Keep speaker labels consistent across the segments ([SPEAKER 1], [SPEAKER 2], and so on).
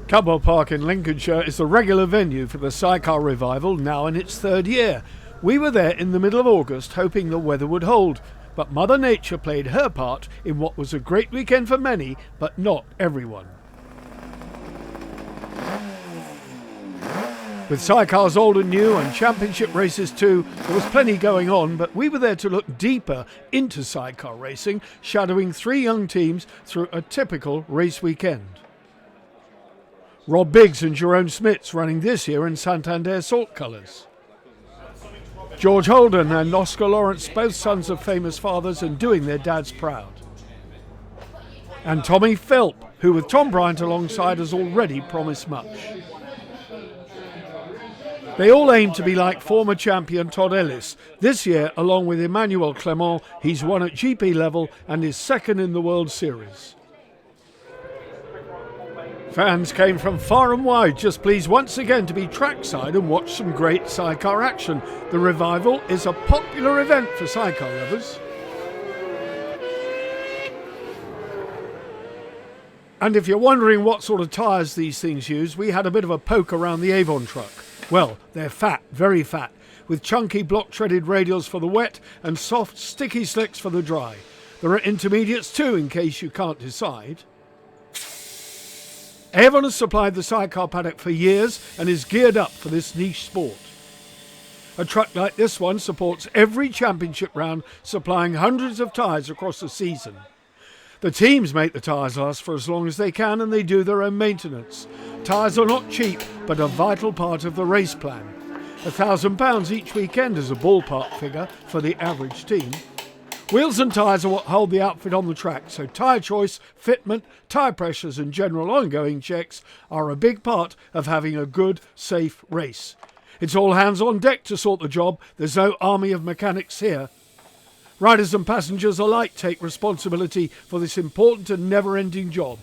[SPEAKER 1] Cadwell Park in Lincolnshire is the regular venue for the Sidecar revival, now in its third year. We were there in the middle of August hoping the weather would hold, but Mother Nature played her part in what was a great weekend for many, but not everyone. With sidecars old and new and championship races too, there was plenty going on, but we were there to look deeper into sidecar racing, shadowing three young teams through a typical race weekend. Rob Biggs and Jerome Smits running this year in Santander Salt colours. George Holden and Oscar Lawrence, both sons of famous fathers and doing their dads proud. And Tommy Philp, who with Tom Bryant alongside has already promised much. They all aim to be like former champion Todd Ellis. This year, along with Emmanuel Clement, he's won at GP level and is second in the World Series. Fans came from far and wide, just pleased once again to be trackside and watch some great sidecar action. The revival is a popular event for sidecar lovers. And if you're wondering what sort of tyres these things use, we had a bit of a poke around the Avon truck. Well, they're fat, very fat, with chunky block-treaded radials for the wet and soft, sticky slicks for the dry. There are intermediates too, in case you can't decide. Avon has supplied the sidecar paddock for years and is geared up for this niche sport. A truck like this one supports every championship round, supplying hundreds of tyres across the season. The teams make the tyres last for as long as they can and they do their own maintenance. Tyres are not cheap, but a vital part of the race plan. £1,000 each weekend is a ballpark figure for the average team. Wheels and tyres are what hold the outfit on the track, so tyre choice, fitment, tyre pressures and general ongoing checks are a big part of having a good, safe race. It's all hands on deck to sort the job. There's no army of mechanics here. Riders and passengers alike take responsibility for this important and never-ending job.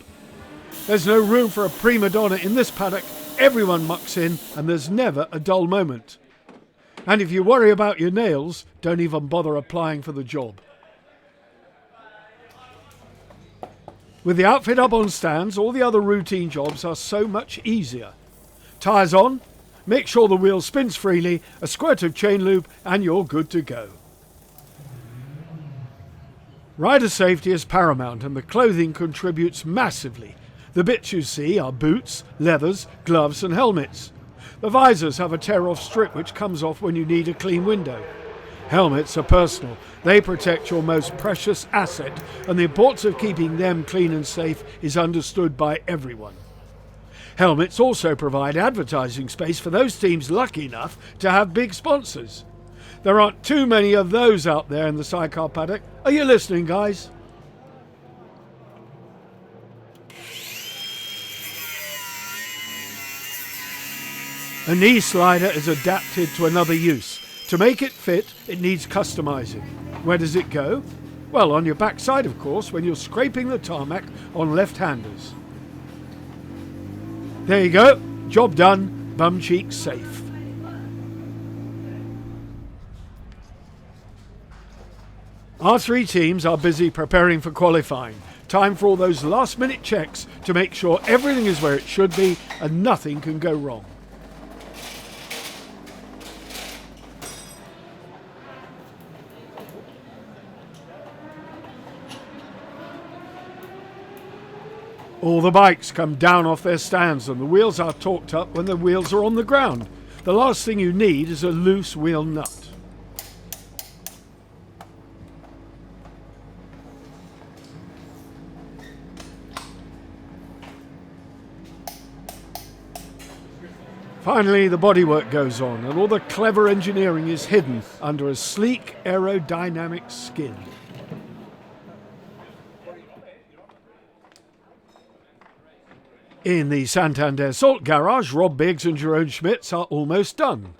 [SPEAKER 1] There's no room for a prima donna in this paddock. Everyone mucks in and there's never a dull moment. And if you worry about your nails, don't even bother applying for the job. With the outfit up on stands, all the other routine jobs are so much easier. Tyres on, make sure the wheel spins freely, a squirt of chain lube and you're good to go. Rider safety is paramount and the clothing contributes massively. The bits you see are boots, leathers, gloves and helmets. The visors have a tear-off strip which comes off when you need a clean window. Helmets are personal. They protect your most precious asset, and the importance of keeping them clean and safe is understood by everyone. Helmets also provide advertising space for those teams lucky enough to have big sponsors. There aren't too many of those out there in the sidecar paddock. Are you listening, guys? A knee slider is adapted to another use. To make it fit, it needs customising. Where does it go? Well, on your backside, of course, when you're scraping the tarmac on left-handers. There you go. Job done. Bum cheeks safe. Our three teams are busy preparing for qualifying. Time for all those last-minute checks to make sure everything is where it should be and nothing can go wrong. All the bikes come down off their stands and the wheels are torqued up when the wheels are on the ground. The last thing you need is a loose wheel nut. Finally, the bodywork goes on and all the clever engineering is hidden under a sleek aerodynamic skin. In the Santander Salt Garage, Rob Biggs and Jerome Smits are almost done.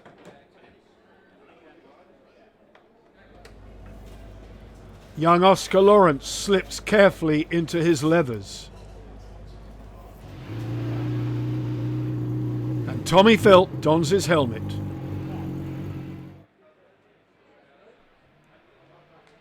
[SPEAKER 1] Young Oscar Lawrence slips carefully into his leathers. And Tommy Philp dons his helmet.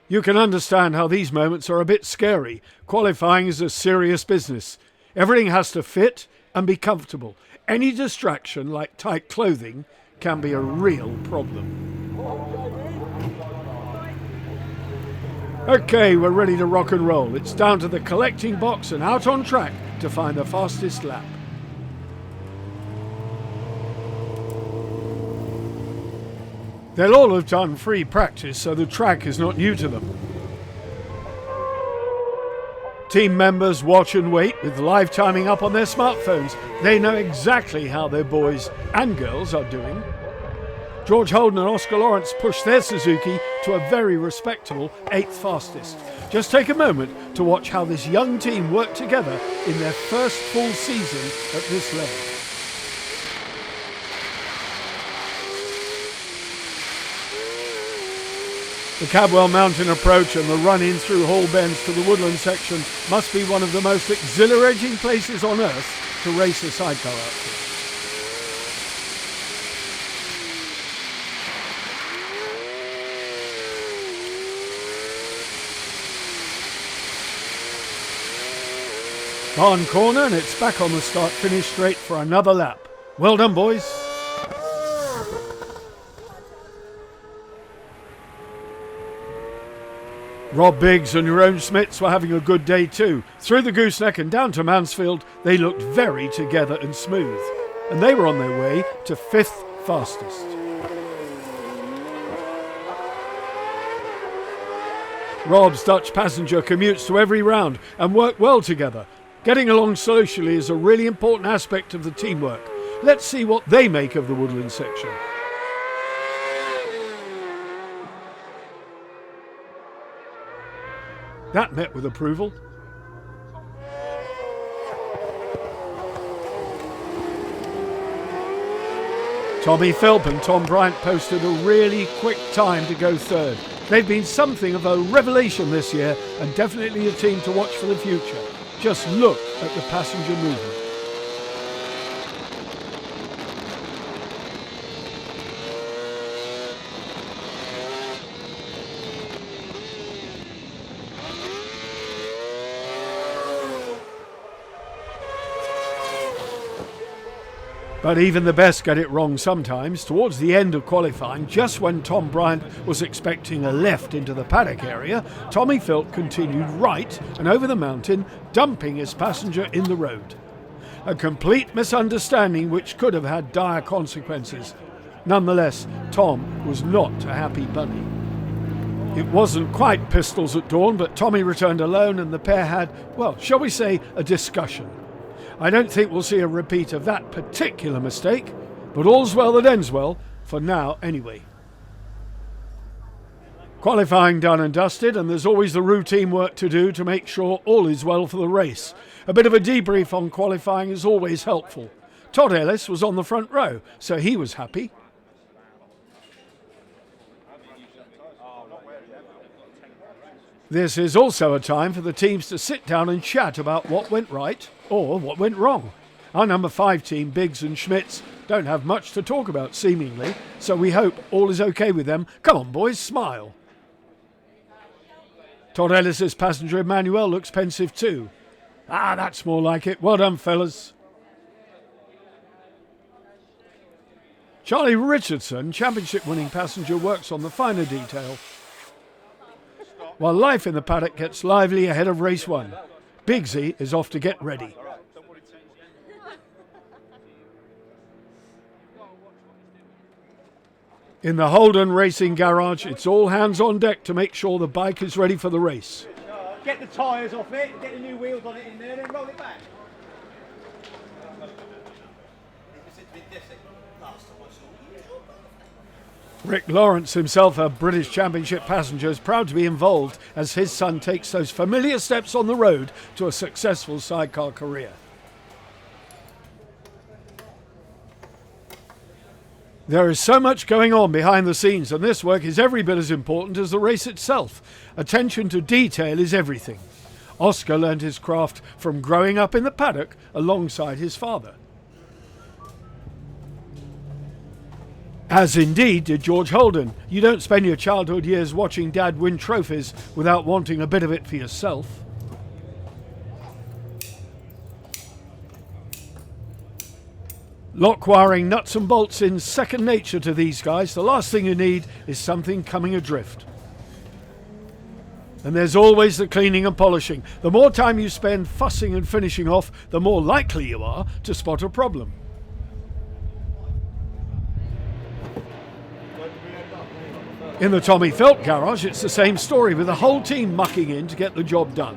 [SPEAKER 1] You can understand how these moments are a bit scary. Qualifying is a serious business. Everything has to fit, and be comfortable. Any distraction, like tight clothing, can be a real problem. Okay, we're ready to rock and roll. It's down to the collecting box and out on track to find the fastest lap. They'll all have done free practice, so the track is not new to them. Team members watch and wait with live timing up on their smartphones. They know exactly how their boys and girls are doing. George Holden and Oscar Lawrence pushed their Suzuki to a very respectable 8th fastest. Just take a moment to watch how this young team work together in their first full season at this level. The Cadwell mountain approach and the run-in through Hall Bends to the woodland section must be one of the most exhilarating places on earth to race a sidecar outfit. Barn corner, and it's back on the start-finish straight for another lap. Well done, boys. Rob Biggs and Jerome Smits were having a good day too. Through the gooseneck and down to Mansfield, they looked very together and smooth. And they were on their way to 5th fastest. Rob's Dutch passenger commutes to every round and work well together. Getting along socially is a really important aspect of the teamwork. Let's see what they make of the woodland section. That met with approval. Tommy Philp and Tom Bryant posted a really quick time to go third. They've been something of a revelation this year and definitely a team to watch for the future. Just look at the passenger movement. But even the best get it wrong sometimes. Towards the end of qualifying, just when Tom Bryant was expecting a left into the paddock area, Tommy Philp continued right and over the mountain, dumping his passenger in the road. A complete misunderstanding which could have had dire consequences. Nonetheless, Tom was not a happy bunny. It wasn't quite pistols at dawn, but Tommy returned alone and the pair had, well, shall we say, a discussion. I don't think we'll see a repeat of that particular mistake, but all's well that ends well, for now anyway. Qualifying done and dusted, and there's always the routine work to do to make sure all is well for the race. A bit of a debrief on qualifying is always helpful. Todd Ellis was on the front row, so he was happy. This is also a time for the teams to sit down and chat about what went right or what went wrong. Our number 5 team, Biggs and Schmitz, don't have much to talk about seemingly, so we hope all is okay with them. Come on boys, smile. Todd Ellis's passenger Emmanuel looks pensive too. Ah, that's more like it. Well done, fellas. Charlie Richardson, championship-winning passenger, works on the finer detail. While life in the paddock gets lively ahead of race 1. Biggsy is off to get ready. In the Holden Racing Garage, it's all hands on deck to make sure the bike is ready for the race.
[SPEAKER 2] Get the tyres off it, get the new wheels on it in there, then roll it back.
[SPEAKER 1] Rick Lawrence, himself a British Championship passenger, is proud to be involved as his son takes those familiar steps on the road to a successful sidecar career. There is so much going on behind the scenes, and this work is every bit as important as the race itself. Attention to detail is everything. Oscar learned his craft from growing up in the paddock alongside his father. As indeed did George Holden. You don't spend your childhood years watching Dad win trophies without wanting a bit of it for yourself. Lock wiring nuts and bolts in second nature to these guys. The last thing you need is something coming adrift. And there's always the cleaning and polishing. The more time you spend fussing and finishing off, the more likely you are to spot a problem. In the Tommy Felt garage, it's the same story, with the whole team mucking in to get the job done.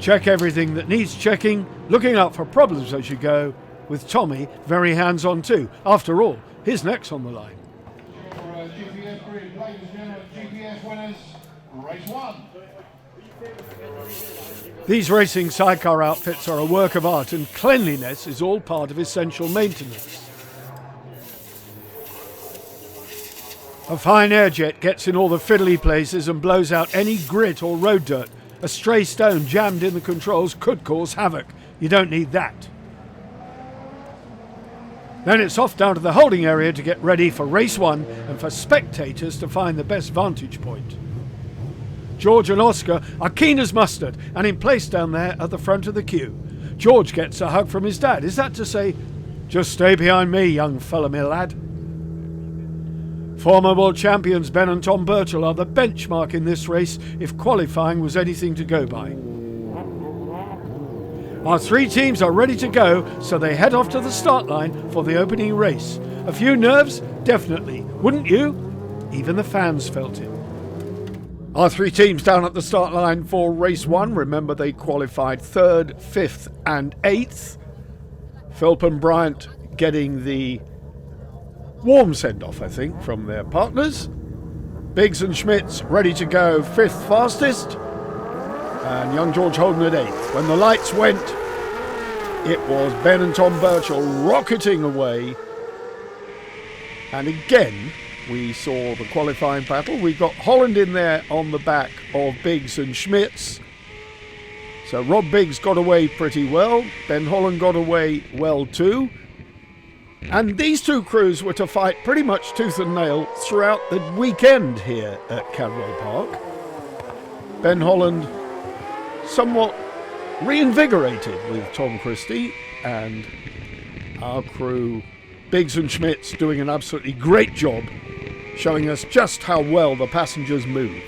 [SPEAKER 1] Check everything that needs checking, looking out for problems as you go, with Tommy very hands-on too. After all, his neck's on the line. These racing sidecar outfits are a work of art, and cleanliness is all part of essential maintenance. A fine air jet gets in all the fiddly places and blows out any grit or road dirt. A stray stone jammed in the controls could cause havoc. You don't need that. Then it's off down to the holding area to get ready for race one and for spectators to find the best vantage point. George and Oscar are keen as mustard and in place down there at the front of the queue. George gets a hug from his dad. Is that to say, just stay behind me, young fella, my lad? Former world champions Ben and Tom Birchall are the benchmark in this race if qualifying was anything to go by. Our three teams are ready to go, so they head off to the start line for the opening race. A few nerves? Definitely. Wouldn't you? Even the fans felt it. Our three teams down at the start line for race one. Remember, they qualified 3rd, 5th and 8th. Philp and Bryant getting the warm send-off, I think, from their partners. Biggs and Schmitz ready to go 5th fastest. And young George Holden at 8th. When the lights went, it was Ben and Tom Birchall rocketing away. And again, we saw the qualifying battle. We got Holland in there on the back of Biggs and Schmitz. So Rob Biggs got away pretty well. Ben Holland got away well too. And these two crews were to fight pretty much tooth and nail throughout the weekend here at Cadwell Park. Ben Holland somewhat reinvigorated with Tom Christie, and our crew, Biggs and Schmitz, doing an absolutely great job showing us just how well the passengers move.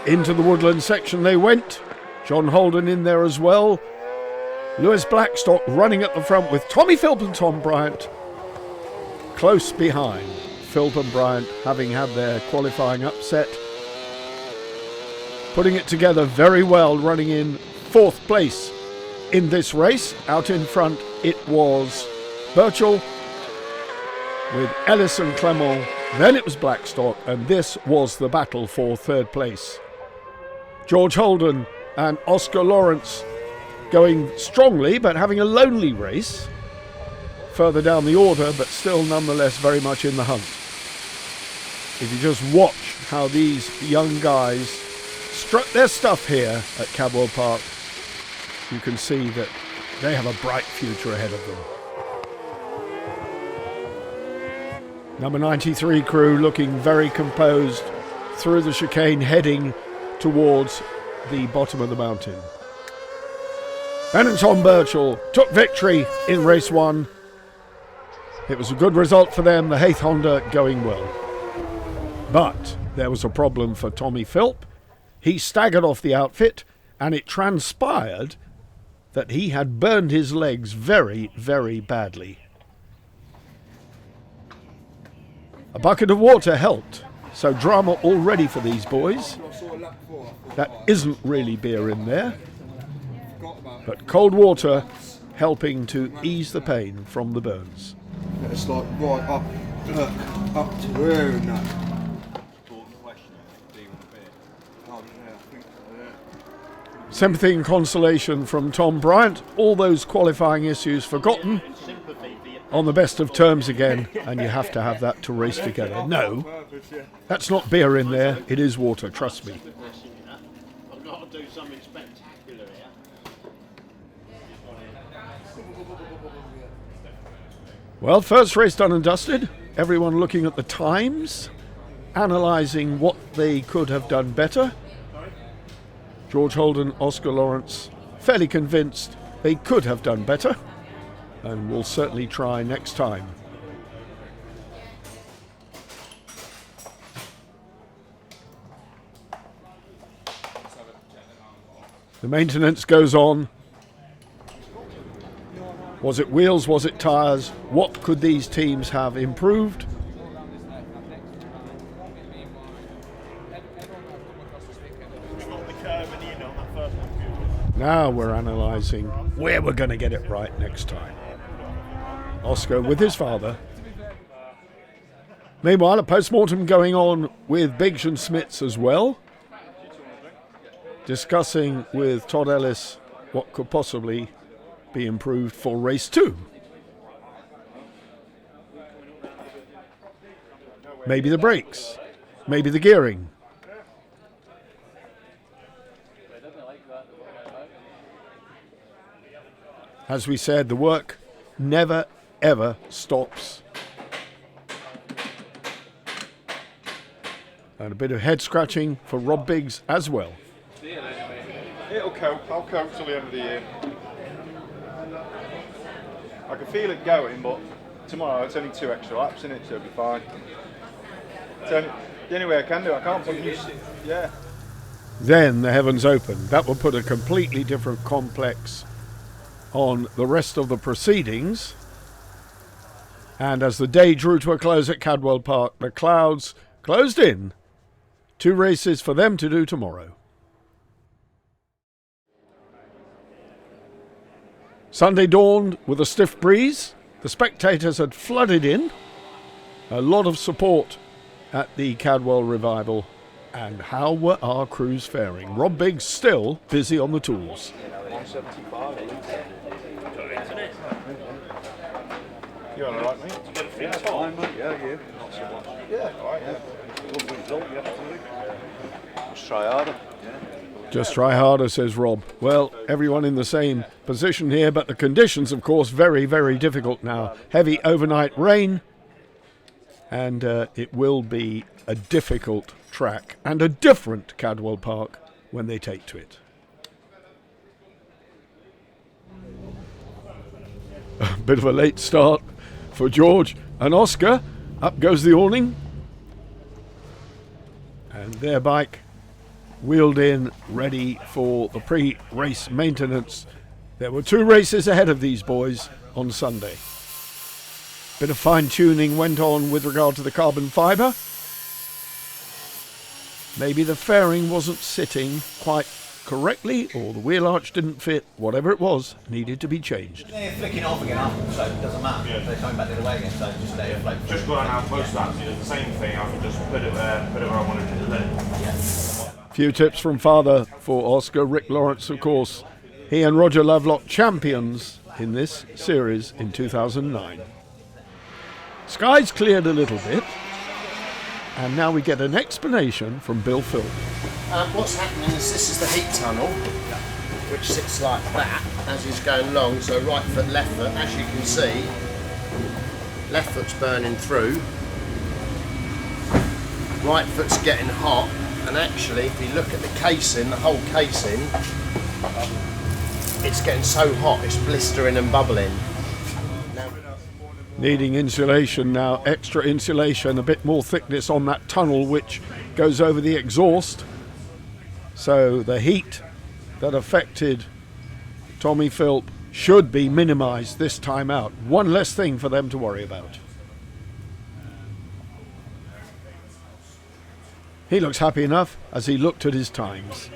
[SPEAKER 1] Into the woodland section they went. John Holden in there as well. Lewis Blackstock running at the front with Tommy Philp and Tom Bryant close behind. Philp and Bryant having had their qualifying upset, putting it together very well, running in 4th place in this race. Out in front it was Birchall with Ellis and Clement, then it was Blackstock, and this was the battle for 3rd place. George Holden and Oscar Lawrence going strongly, but having a lonely race further down the order, but still nonetheless very much in the hunt. If you just watch how these young guys struck their stuff here at Cadwell Park, you can see that they have a bright future ahead of them. Number 93 crew looking very composed through the chicane, heading towards the bottom of the mountain. Ben and Tom Birchall took victory in race one. It was a good result for them, the Hayth Honda going well. But there was a problem for Tommy Philp. He staggered off the outfit, and it transpired that he had burned his legs very, very badly. A bucket of water helped, so drama already for these boys. That isn't really beer in there, but cold water helping to ease the pain from the burns.
[SPEAKER 3] It's like right up, look, up to here and that.
[SPEAKER 1] Sympathy and consolation from Tom Bryant. All those qualifying issues forgotten. On the best of terms again, and you have to have that to race together. No, that's not beer in there, it is water, trust me.
[SPEAKER 4] I've got to do something spectacular here.
[SPEAKER 1] Well, first race done and dusted. Everyone looking at the times, analysing what they could have done better. George Holden, Oscar Lawrence fairly convinced they could have done better, and will certainly try next time. The maintenance goes on. Was it wheels? Was it tyres? What could these teams have improved? Now we're analysing where we're going to get it right next time. Oscar with his father. Meanwhile, a post-mortem going on with Biggs and Smits as well, discussing with Todd Ellis what could possibly be improved for race 2. Maybe the brakes, maybe the gearing. As we said, the work never ever stops. And a bit of head scratching for Rob Biggs as well.
[SPEAKER 5] It'll cope. I'll cope till the end of the year. I can feel it going, but tomorrow it's only 2 extra laps in it, so it'll be fine. The only way I can do, I can't put yeah.
[SPEAKER 1] Then the heavens open. That will put a completely different complex on the rest of the proceedings. And as the day drew to a close at Cadwell Park, the clouds closed in. 2 races for them to do tomorrow. Sunday dawned with a stiff breeze. The spectators had flooded in. A lot of support at the Cadwell revival. And how were our crews faring? Rob Biggs still busy on the tools.
[SPEAKER 5] 175 at least. You all right, mate? Yeah, fine, mate. Yeah. Not so much. Yeah, all right, yeah. Good result, you have to do. Just try harder.
[SPEAKER 1] Just try harder, says Rob. Well, everyone in the same position here, but the conditions, of course, very, very difficult now. Heavy overnight rain, and it will be a difficult track and a different Cadwell Park when they take to it. A bit of a late start for George and Oscar. Up goes the awning, and their bike wheeled in, ready for the pre-race maintenance. There were 2 races ahead of these boys on Sunday. Bit of fine-tuning went on with regard to the carbon fibre. Maybe the fairing wasn't sitting quite correctly, or the wheel arch didn't fit. Whatever it was, needed to be changed.
[SPEAKER 6] They're flicking off again after, so it doesn't matter. Yeah. They're coming back the other way again, so just let it float.
[SPEAKER 7] Just go on how close that is. The same thing. I can just put it where I wanted to let it.
[SPEAKER 6] Yeah.
[SPEAKER 1] Few tips from father for Oscar. Rick Lawrence, of course. He and Roger Lovelock, champions in this series in 2009. Skies cleared a little bit, and now we get an explanation from Bill Philp.
[SPEAKER 8] What's happening is this is the heat tunnel, which sits like that as he's going along. So right foot, left foot, as you can see, left foot's burning through, right foot's getting hot. And actually, if you look at the casing, the whole casing, it's getting so hot, it's blistering and bubbling.
[SPEAKER 1] Needing insulation now, extra insulation, a bit more thickness on that tunnel which goes over the exhaust. So the heat that affected Tommy Philp should be minimised this time out. One less thing for them to worry about. He looks happy enough as he looked at his times.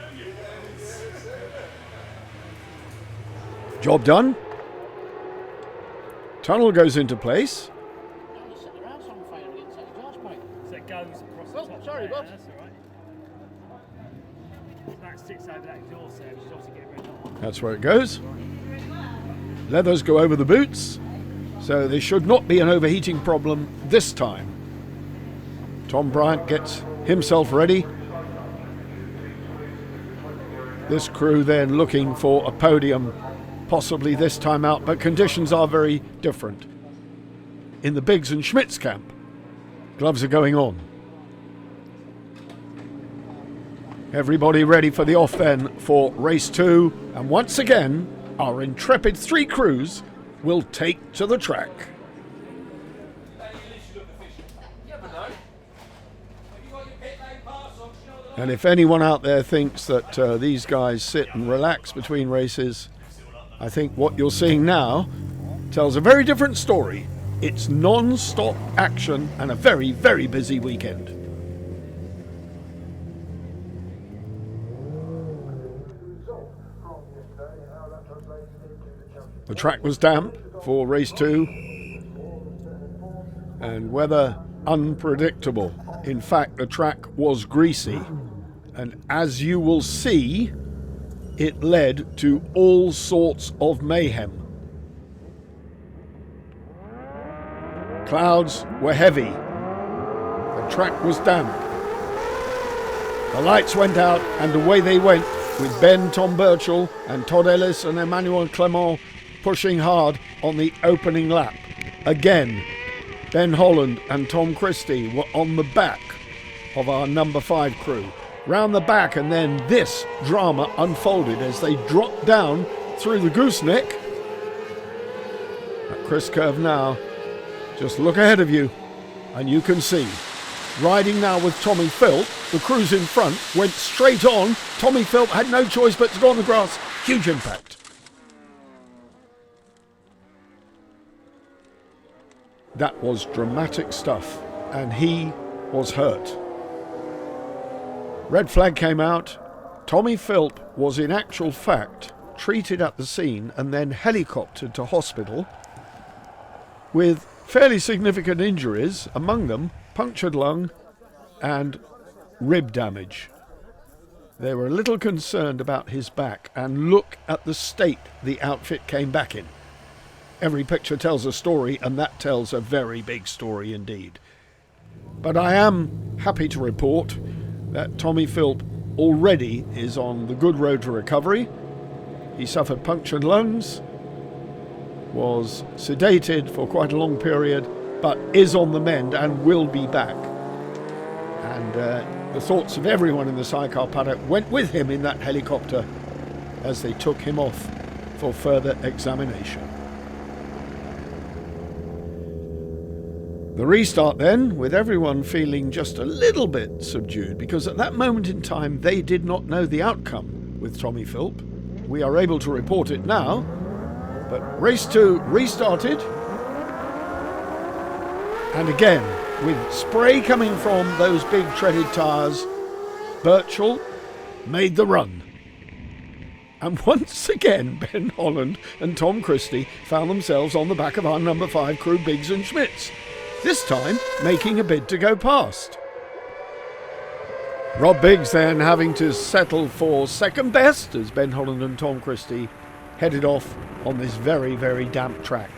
[SPEAKER 1] Job done. Tunnel goes into place.
[SPEAKER 2] So it goes across the top.
[SPEAKER 8] Sorry, Bob.
[SPEAKER 2] That's all right. That sticks over that exhaust there, which is obviously getting rid of.
[SPEAKER 1] That's where it goes. Leathers go over the boots, so there should not be an overheating problem this time. Tom Bryant gets himself ready. This crew then looking for a podium, possibly this time out, but conditions are very different. In the Biggs and Schmitz camp, gloves are going on. Everybody ready for the off then for race 2, and once again our intrepid 3 crews will take to the track. And if anyone out there thinks that these guys sit and relax between races, I think what you're seeing now tells a very different story. It's non-stop action and a very, very busy weekend. The track was damp for race 2 and weather unpredictable. In fact, the track was greasy, and as you will see, it led to all sorts of mayhem. Clouds were heavy. The track was damp. The lights went out and away they went, with Ben, Tom Birchall and Todd Ellis and Emmanuel Clement pushing hard on the opening lap. Again, Ben Holland and Tom Christie were on the back of our number 5 crew. Round the back, and then this drama unfolded as they dropped down through the gooseneck. At Chris Curve now, just look ahead of you and you can see. Riding now with Tommy Philp, the crews in front went straight on. Tommy Philp had no choice but to go on the grass. Huge impact. That was dramatic stuff, and he was hurt. Red flag came out. Tommy Philp was in actual fact treated at the scene and then helicoptered to hospital with fairly significant injuries, among them punctured lung and rib damage. They were a little concerned about his back, and look at the state the outfit came back in. Every picture tells a story, and that tells a very big story indeed. But I am happy to report that Tommy Philp already is on the good road to recovery. He suffered punctured lungs, was sedated for quite a long period, but is on the mend and will be back. And the thoughts of everyone in the Sidecar paddock went with him in that helicopter as they took him off for further examination. The restart then, with everyone feeling just a little bit subdued, because at that moment in time they did not know the outcome with Tommy Philp. We are able to report it now, but race 2 restarted, and again, with spray coming from those big treaded tyres, Birchall made the run. And once again, Ben Holland and Tom Christie found themselves on the back of our number 5 crew, Biggs and Schmitz, this time making a bid to go past. Rob Biggs then having to settle for second best as Ben Holland and Tom Christie headed off on this very, very damp track.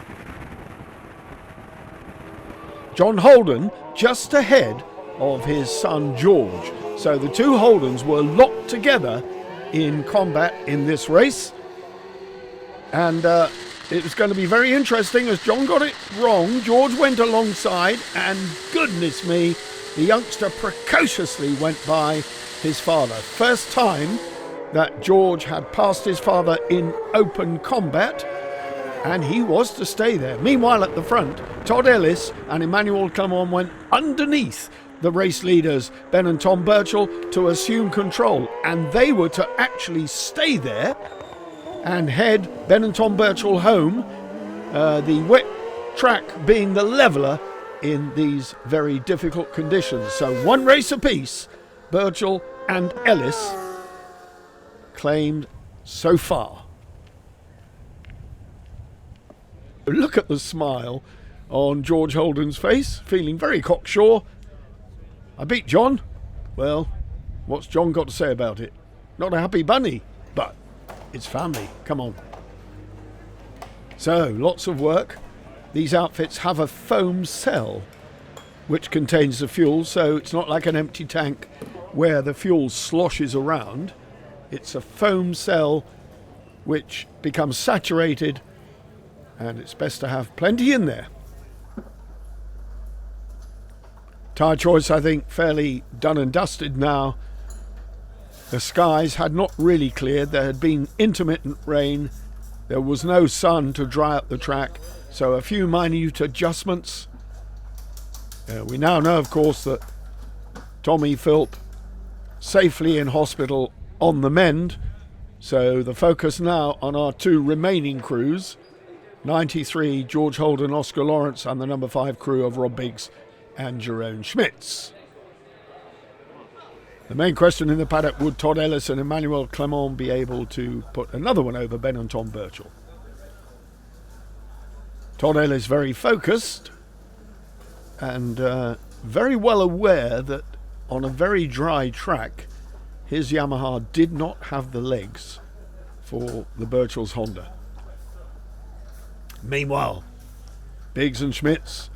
[SPEAKER 1] John Holden just ahead of his son George. So the two Holdens were locked together in combat in this race. And it was going to be very interesting as John got it wrong. George went alongside, and goodness me, the youngster precociously went by his father. First time that George had passed his father in open combat, and he was to stay there. Meanwhile at the front, Todd Ellis and Emmanuel Clement went underneath the race leaders, Ben and Tom Birchall, to assume control, and they were to actually stay there and head Ben and Tom Birchall home, the wet track being the leveller in these very difficult conditions. So one race apiece, Birchall and Ellis claimed so far. Look at the smile on George Holden's face, feeling very cocksure. I beat John. Well, what's John got to say about it? Not a happy bunny, but it's family. Come on. So, lots of work. These outfits have a foam cell which contains the fuel, so it's not like an empty tank where the fuel sloshes around. It's a foam cell which becomes saturated, and it's best to have plenty in there. Tyre choice, I think, fairly done and dusted now. The skies had not really cleared. There had been intermittent rain. There was no sun to dry up the track, so a few minute adjustments. We now know, of course, that Tommy Philp safely in hospital on the mend, so the focus now on our two remaining crews, 93 George Holden, Oscar Lawrence, and the number 5 crew of Rob Biggs and Jerome Schmitz. The main question in the paddock: would Todd Ellis and Emmanuel Clement be able to put another one over Ben and Tom Birchall? Todd Ellis very focused and very well aware that on a very dry track his Yamaha did not have the legs for the Birchall's Honda. Meanwhile, Biggs and Schmitz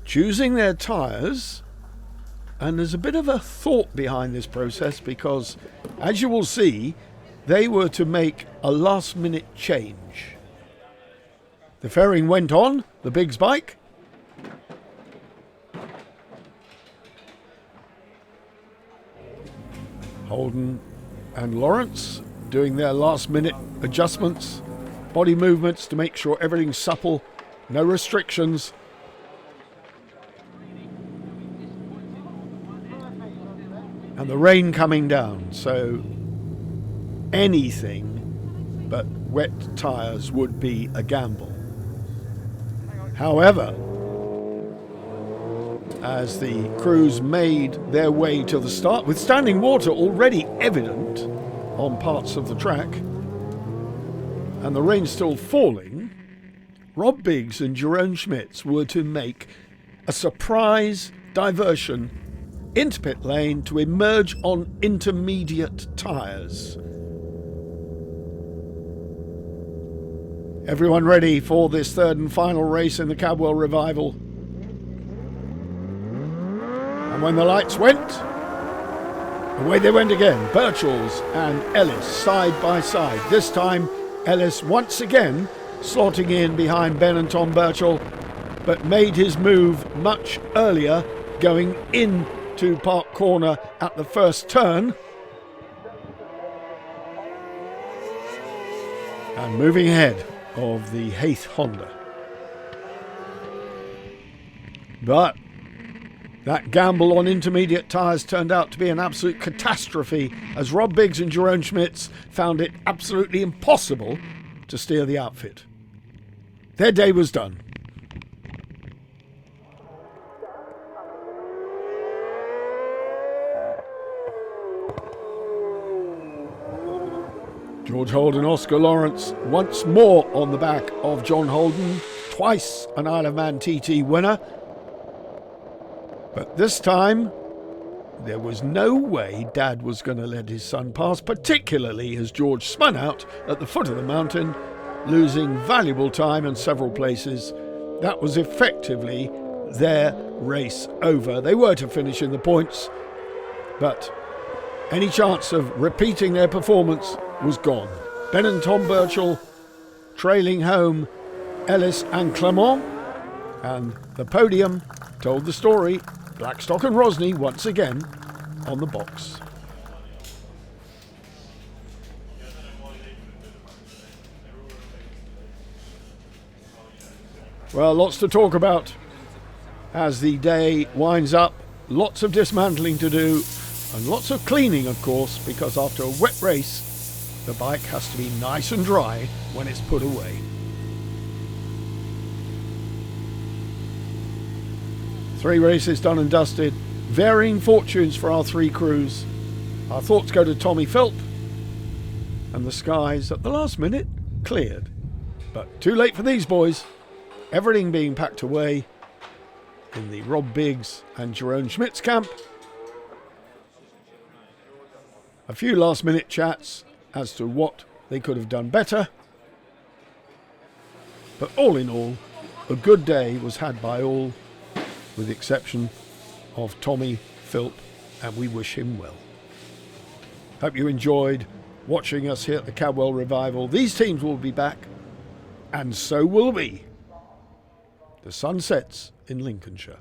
[SPEAKER 1] choosing their tyres. And there's a bit of a thought behind this process because, as you will see, they were to make a last-minute change. The fairing went on, the Biggs bike. Holden and Lawrence doing their last-minute adjustments, body movements to make sure everything's supple, no restrictions. And the rain coming down, so anything but wet tyres would be a gamble. However, as the crews made their way to the start, with standing water already evident on parts of the track, and the rain still falling, Rob Biggs and Jerome Schmitz were to make a surprise diversion into pit lane to emerge on intermediate tyres. Everyone ready for this third and final race in the Cadwell Revival. And when the lights went, away they went again. Birchall's and Ellis side by side. This time Ellis once again slotting in behind Ben and Tom Birchall, but made his move much earlier, going in to Park Corner at the first turn and moving ahead of the Hayth Honda. But that gamble on intermediate tyres turned out to be an absolute catastrophe, as Rob Biggs and Jerome Schmitz found it absolutely impossible to steer the outfit. Their day was done. George Holden, Oscar Lawrence, once more on the back of John Holden, twice an Isle of Man TT winner. But this time, there was no way Dad was going to let his son pass, particularly as George spun out at the foot of the mountain, losing valuable time in several places. That was effectively their race over. They were to finish in the points, but any chance of repeating their performance was gone. Ben and Tom Birchall trailing home Ellis and Clement, and the podium told the story. Blackstock and Rosny once again on the box. Well, lots to talk about as the day winds up. Lots of dismantling to do and lots of cleaning, of course, because after a wet race, the bike has to be nice and dry when it's put away. Three races done and dusted. Varying fortunes for our three crews. Our thoughts go to Tommy Philp. And the skies at the last minute cleared. But too late for these boys. Everything being packed away in the Rob Biggs and Jerome Schmitz camp. A few last minute chats as to what they could have done better. But all in all, a good day was had by all, with the exception of Tommy Philp, and we wish him well. Hope you enjoyed watching us here at the Cadwell Revival. These teams will be back, and so will we. The sun sets in Lincolnshire.